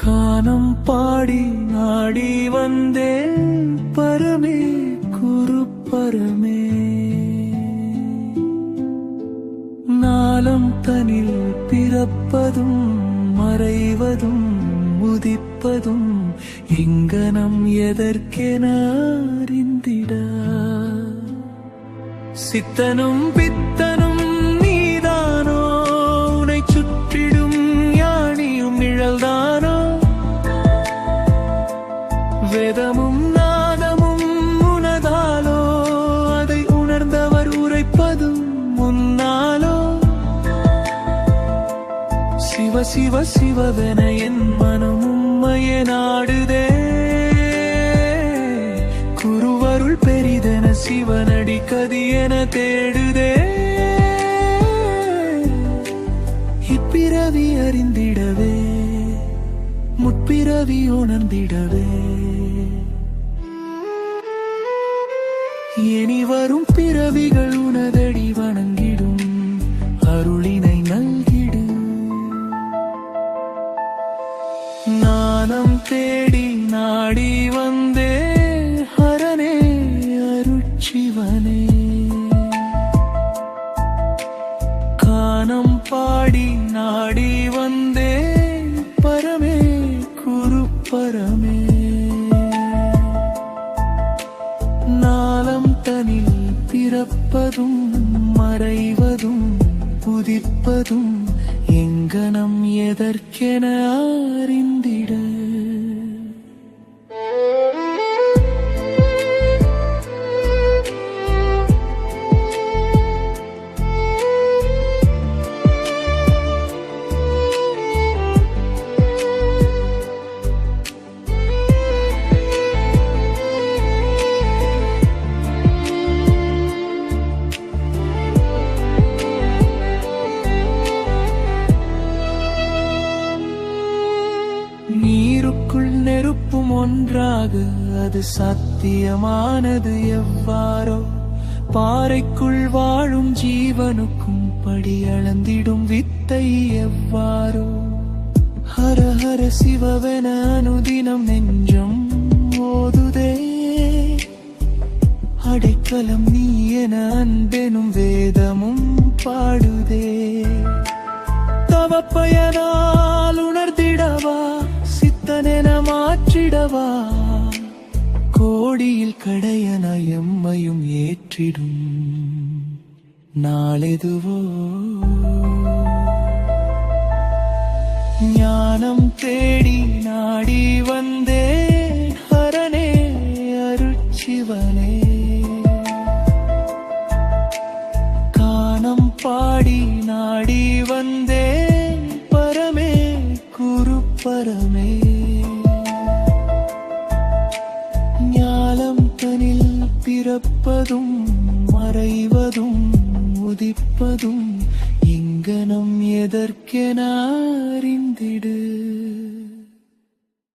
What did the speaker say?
கானம் பாடி நாடி வந்தேன் பரமே குரு பரமே. நாளம் தனில் பிறப்பதும் மறைவதும் உதிப்பதும் இங்கனம் எதற்கென அறிந்திட. சித்தனும் பித்தனும் நீதானோ, உனை சுற்றிடும் யானியும் நிழல்தானோ. வேதமும் நாதமும் உனதாலோ, அதை உணர்ந்தவர் உரைப்பதும் முன்னாலோ. சிவ சிவ சிவவென என் மனம் உம்மையே நாடுதே. குருவருள் பெரிதென சிவனடி கதியென தேடுதே. இப்பிறவி அறிந்திடவே முற்பிறவி உணர்ந்திடவே. இனி வரும் பிறவிகள் உனதடி வணங்கிடும் அருளினை நல்கிடு. நானம் தேடி நாடி வந்தே ஹரனே அருட்சிவனே. கானம் பாடி நாடி வந்தே பரமே குரு பரமே. நாளம் தனில் பிறப்பதும் மறைவதும் உதிப்பதும் எங்கனம் எதற்கென அறிந்திட. நீருக்குள் நெருப்பும் ஒன்றாக அது சாத்தியமானது எவ்வாறோ. பாறைக்குள் வாழும் ஜீவனுக்கும் படியளந்திடும் வித்தை எவ்வாறோ. ஹர ஹர சிவவென அனுதினம் நெஞ்சம் ஓதுதே. அடைக்கலம் நீ என அன்பெனும் வேதமும் பாடுதே. தவப்பயனால் உணர்ந்திடவா, சித்தனென மாற்றிடவா. கோடியில் கடையன எம்மையும் ஏற்றிடும் நாளெதுவோ. ஞானம் தேடி நாடி வந்தே ஹரனே அருட்சிவனே. கானம் பாடி நாடி வந்தே பரமே குரு பரமே. ஞாலம் தனில் பிறப்பதும் மறைவதும் உதிப்பதும் இங்கனம் எதற்கென அறிந்த